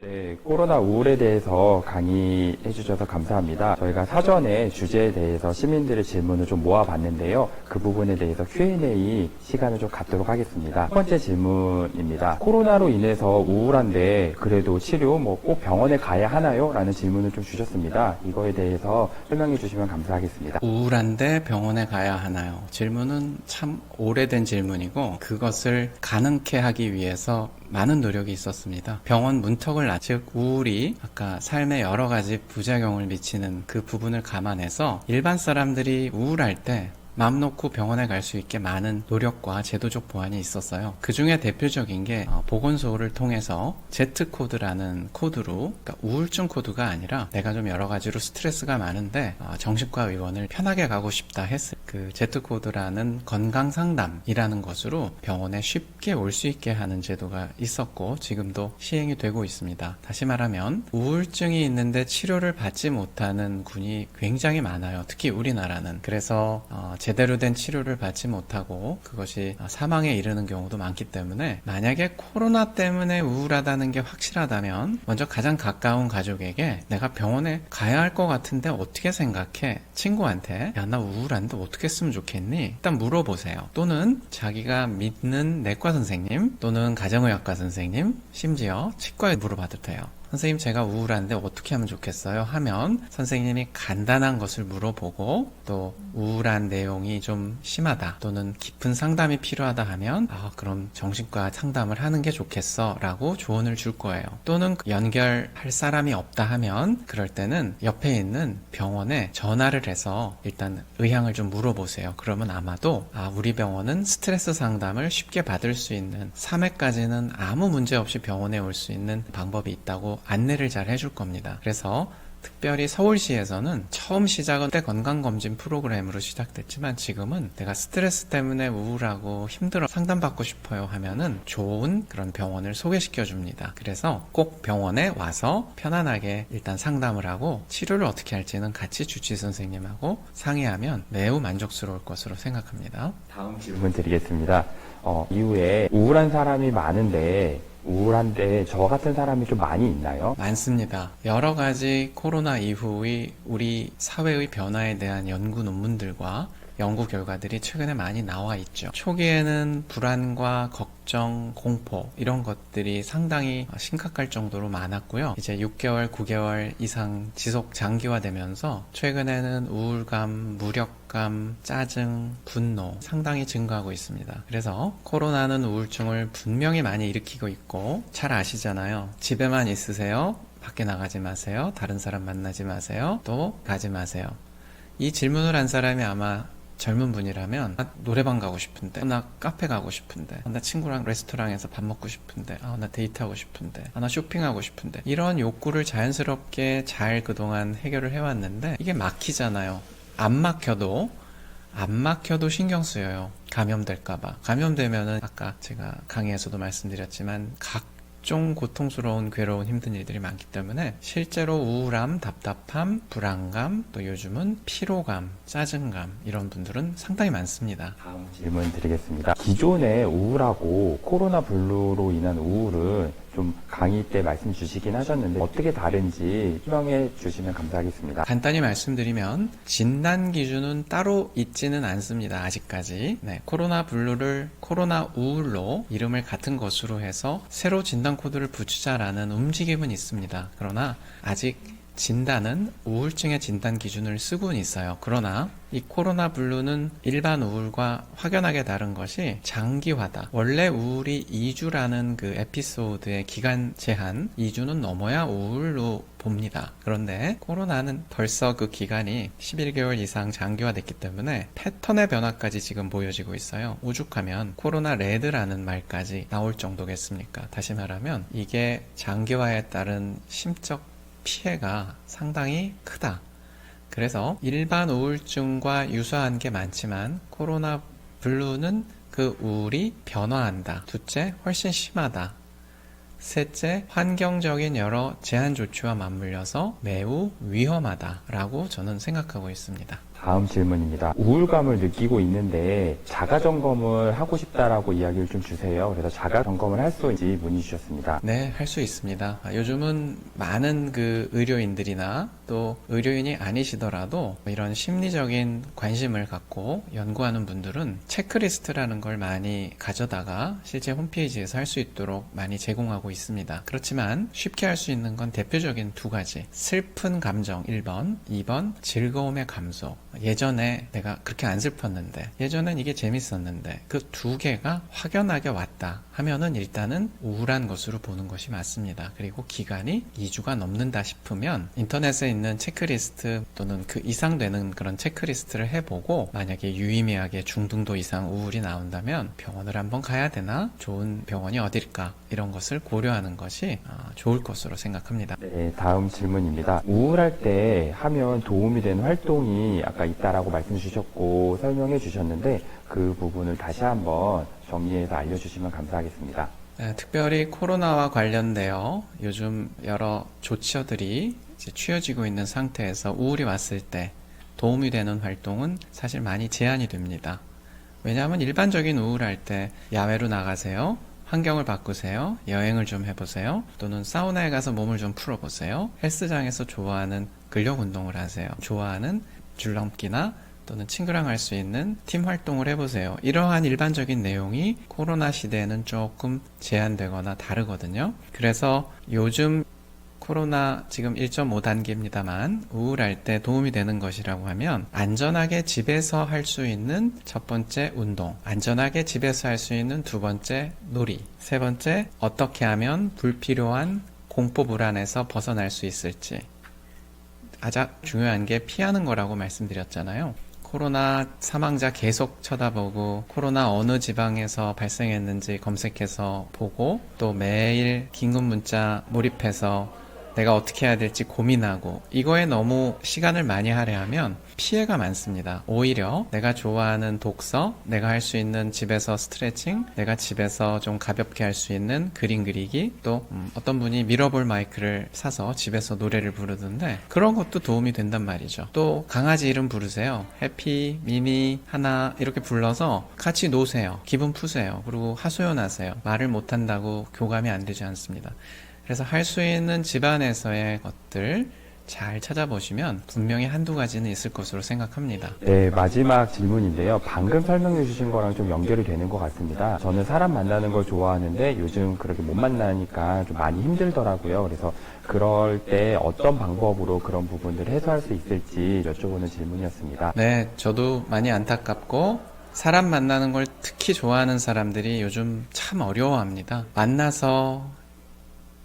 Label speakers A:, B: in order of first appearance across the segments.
A: 네, 코로나 우울에 대해서 강의해 주셔서 감사합니다. 저희가 사전에 주제에 대해서 시민들의 질문을 좀 모아봤는데요. 그 부분에 대해서 Q&A 시간을 좀 갖도록 하겠습니다. 첫 번째 질문입니다. 코로나로 인해서 우울한데 그래도 치료 꼭 병원에 가야 하나요? 라는 질문을 좀 주셨습니다. 이거에 대해서 설명해 주시면 감사하겠습니다.
B: 우울한데 병원에 가야 하나요? 질문은 참 오래된 질문이고 그것을 가능케 하기 위해서 많은 노력이 있었습니다. 병원 문턱을 즉 우울이 아까 삶에 여러 가지 부작용을 미치는 그 부분을 감안해서 일반 사람들이 우울할 때 맘 놓고 병원에 갈 수 있게 많은 노력과 제도적 보완이 있었어요. 그 중에 대표적인 게 보건소를 통해서 Z코드라는 코드로, 그러니까 우울증 코드가 아니라 내가 좀 여러 가지로 스트레스가 많은데 정신과 의원을 편하게 가고 싶다 했을 그 Z코드라는 건강상담이라는 것으로 병원에 쉽게 올 수 있게 하는 제도가 있었고 지금도 시행이 되고 있습니다. 다시 말하면 우울증이 있는데 치료를 받지 못하는 군이 굉장히 많아요. 특히 우리나라는. 그래서 제대로 된 치료를 받지 못하고 그것이 사망에 이르는 경우도 많기 때문에 만약에 코로나 때문에 우울하다는 게 확실하다면 먼저 가장 가까운 가족에게 내가 병원에 가야 할 것 같은데 어떻게 생각해? 친구한테 야, 나 우울한데 어떻게 했으면 좋겠니? 일단 물어보세요. 또는 자기가 믿는 내과 선생님 또는 가정의학과 선생님 심지어 치과에 물어봐도 돼요. 선생님 제가 우울한데 어떻게 하면 좋겠어요? 하면 선생님이 간단한 것을 물어보고 또 우울한 내용이 좀 심하다 또는 깊은 상담이 필요하다 하면 그럼 정신과 상담을 하는 게 좋겠어 라고 조언을 줄 거예요. 또는 연결할 사람이 없다 하면 그럴 때는 옆에 있는 병원에 전화를 해서 일단 의향을 좀 물어보세요. 그러면 아마도 우리 병원은 스트레스 상담을 쉽게 받을 수 있는 3회까지는 아무 문제 없이 병원에 올 수 있는 방법이 있다고 안내를 잘 해줄 겁니다. 그래서 특별히 서울시에서는 처음 시작은 때 건강검진 프로그램으로 시작됐지만 지금은 내가 스트레스 때문에 우울하고 힘들어 상담받고 싶어요 하면은 좋은 그런 병원을 소개시켜 줍니다. 그래서 꼭 병원에 와서 편안하게 일단 상담을 하고 치료를 어떻게 할지는 같이 주치 선생님하고 상의하면 매우 만족스러울 것으로 생각합니다.
A: 다음 질문 드리겠습니다. 이후에 우울한 사람이 많은데 우울한데 저 같은 사람이 좀 많이 있나요?
B: 많습니다. 여러 가지 코로나 이후의 우리 사회의 변화에 대한 연구 논문들과 연구 결과들이 최근에 많이 나와 있죠. 초기에는 불안과 걱정, 공포 이런 것들이 상당히 심각할 정도로 많았고요. 이제 6개월, 9개월 이상 지속 장기화되면서 최근에는 우울감, 무력감, 짜증, 분노 상당히 증가하고 있습니다. 그래서 코로나는 우울증을 분명히 많이 일으키고 있고 잘 아시잖아요. 집에만 있으세요. 밖에 나가지 마세요. 다른 사람 만나지 마세요. 또 가지 마세요. 이 질문을 한 사람이 아마 젊은 분이라면 나 노래방 가고 싶은데 나 카페 가고 싶은데 나 친구랑 레스토랑에서 밥 먹고 싶은데 나 데이트하고 싶은데 나 쇼핑하고 싶은데 이런 욕구를 자연스럽게 잘 그동안 해결을 해왔는데 이게 막히잖아요. 안 막혀도 신경 쓰여요. 감염될까봐. 감염되면은 아까 제가 강의에서도 말씀드렸지만 각종 고통스러운 괴로운 힘든 일들이 많기 때문에 실제로 우울함, 답답함, 불안감, 또 요즘은 피로감, 짜증감 이런 분들은 상당히 많습니다.
A: 다음 질문 드리겠습니다. 기존에 우울하고 코로나 블루로 인한 우울은 좀 강의 때 말씀 주시긴 하셨는데 어떻게 다른지 설명해 주시면 감사하겠습니다.
B: 간단히 말씀드리면 진단 기준은 따로 있지는 않습니다. 아직까지. 코로나 블루를 코로나 우울로 이름을 같은 것으로 해서 새로 진단 코드를 붙이자라는 움직임은 있습니다. 그러나 아직 진단은 우울증의 진단 기준을 쓰고는 있어요. 그러나 이 코로나 블루는 일반 우울과 확연하게 다른 것이 장기화다. 원래 우울이 2주라는 그 에피소드의 기간 제한 2주는 넘어야 우울로 봅니다. 그런데 코로나는 벌써 그 기간이 11개월 이상 장기화됐기 때문에 패턴의 변화까지 지금 보여지고 있어요. 오죽하면 코로나 레드라는 말까지 나올 정도겠습니까? 다시 말하면 이게 장기화에 따른 심적 피해가 상당히 크다. 그래서 일반 우울증과 유사한 게 많지만 코로나 블루는 그 우울이 변화한다. 둘째, 훨씬 심하다. 셋째, 환경적인 여러 제한 조치와 맞물려서 매우 위험하다라고 저는 생각하고 있습니다.
A: 다음 질문입니다. 우울감을 느끼고 있는데 자가 점검을 하고 싶다라고 이야기를 좀 주세요. 그래서 자가 점검을 할 수 있는지 문의 주셨습니다.
B: 네, 할 수 있습니다. 요즘은 많은 그 의료인들이나 또 의료인이 아니시더라도 이런 심리적인 관심을 갖고 연구하는 분들은 체크리스트라는 걸 많이 가져다가 실제 홈페이지에서 할 수 있도록 많이 제공하고 있습니다. 그렇지만 쉽게 할 수 있는 건 대표적인 두 가지. 슬픈 감정 1번, 2번 즐거움의 감소. 예전에 내가 그렇게 안 슬펐는데, 예전엔 이게 재밌었는데 그 두 개가 확연하게 왔다 하면은 일단은 우울한 것으로 보는 것이 맞습니다. 그리고 기간이 2주가 넘는다 싶으면 인터넷에 있는 체크리스트 또는 그 이상 되는 그런 체크리스트를 해보고 만약에 유의미하게 중등도 이상 우울이 나온다면 병원을 한번 가야 되나? 좋은 병원이 어딜까? 이런 것을 고려하는 것이 좋을 것으로 생각합니다.
A: 네, 다음 질문입니다. 우울할 때 하면 도움이 되는 활동이 아까 있다라고 말씀 주셨고 설명해 주셨는데 그 부분을 다시 한번 정리해서 알려주시면 감사하겠습니다.
B: 네, 특별히 코로나와 관련되어 요즘 여러 조처들이 이제 취해지고 있는 상태에서 우울이 왔을 때 도움이 되는 활동은 사실 많이 제한이 됩니다. 왜냐하면 일반적인 우울할 때 야외로 나가세요. 환경을 바꾸세요. 여행을 좀 해보세요. 또는 사우나에 가서 몸을 좀 풀어보세요. 헬스장에서 좋아하는 근력 운동을 하세요. 좋아하는 줄넘기나 또는 친구랑 할 수 있는 팀 활동을 해보세요. 이러한 일반적인 내용이 코로나 시대에는 조금 제한되거나 다르거든요. 그래서 요즘 코로나 지금 1.5단계입니다만 우울할 때 도움이 되는 것이라고 하면 안전하게 집에서 할 수 있는 첫 번째 운동, 안전하게 집에서 할 수 있는 두 번째 놀이, 세 번째 어떻게 하면 불필요한 공포 불안에서 벗어날 수 있을지. 가장 중요한 게 피하는 거라고 말씀드렸잖아요. 코로나 사망자 계속 쳐다보고 코로나 어느 지방에서 발생했는지 검색해서 보고 또 매일 긴급 문자 몰입해서 내가 어떻게 해야 될지 고민하고 이거에 너무 시간을 많이 할애하면 피해가 많습니다. 오히려 내가 좋아하는 독서, 내가 할 수 있는 집에서 스트레칭, 내가 집에서 좀 가볍게 할 수 있는 그림 그리기, 또 어떤 분이 미러볼 마이크를 사서 집에서 노래를 부르던데 그런 것도 도움이 된단 말이죠. 또 강아지 이름 부르세요. 해피, 미미, 하나 이렇게 불러서 같이 노세요. 기분 푸세요. 그리고 하소연하세요. 말을 못한다고 교감이 안 되지 않습니다. 그래서 할 수 있는 집안에서의 것들 잘 찾아보시면 분명히 한두 가지는 있을 것으로 생각합니다.
A: 네, 마지막 질문인데요. 방금 설명해 주신 거랑 좀 연결이 되는 것 같습니다. 저는 사람 만나는 걸 좋아하는데 요즘 그렇게 못 만나니까 좀 많이 힘들더라고요. 그래서 그럴 때 어떤 방법으로 그런 부분들을 해소할 수 있을지 여쭤보는 질문이었습니다.
B: 네, 저도 많이 안타깝고 사람 만나는 걸 특히 좋아하는 사람들이 요즘 참 어려워합니다. 만나서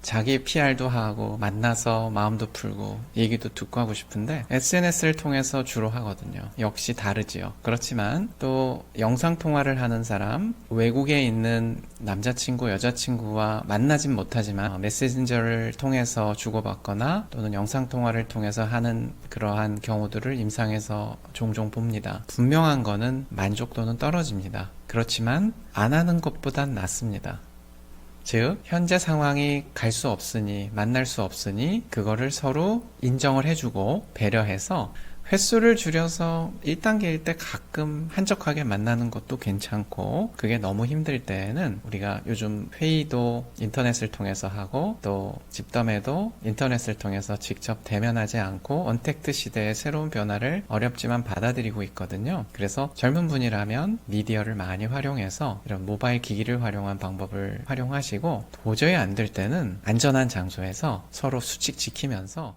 B: 자기 PR도 하고 만나서 마음도 풀고 얘기도 듣고 하고 싶은데 SNS를 통해서 주로 하거든요. 역시 다르지요. 그렇지만 또 영상통화를 하는 사람, 외국에 있는 남자친구, 여자친구와 만나진 못하지만 메신저를 통해서 주고받거나 또는 영상통화를 통해서 하는 그러한 경우들을 임상에서 종종 봅니다. 분명한 거는 만족도는 떨어집니다. 그렇지만 안 하는 것보단 낫습니다. 즉 현재 상황이 갈 수 없으니 만날 수 없으니 그거를 서로 인정을 해주고 배려해서 횟수를 줄여서 1단계일 때 가끔 한적하게 만나는 것도 괜찮고 그게 너무 힘들 때에는 우리가 요즘 회의도 인터넷을 통해서 하고 또 집담회도 인터넷을 통해서 직접 대면하지 않고 언택트 시대의 새로운 변화를 어렵지만 받아들이고 있거든요. 그래서 젊은 분이라면 미디어를 많이 활용해서 이런 모바일 기기를 활용한 방법을 활용하시고 도저히 안 될 때는 안전한 장소에서 서로 수칙 지키면서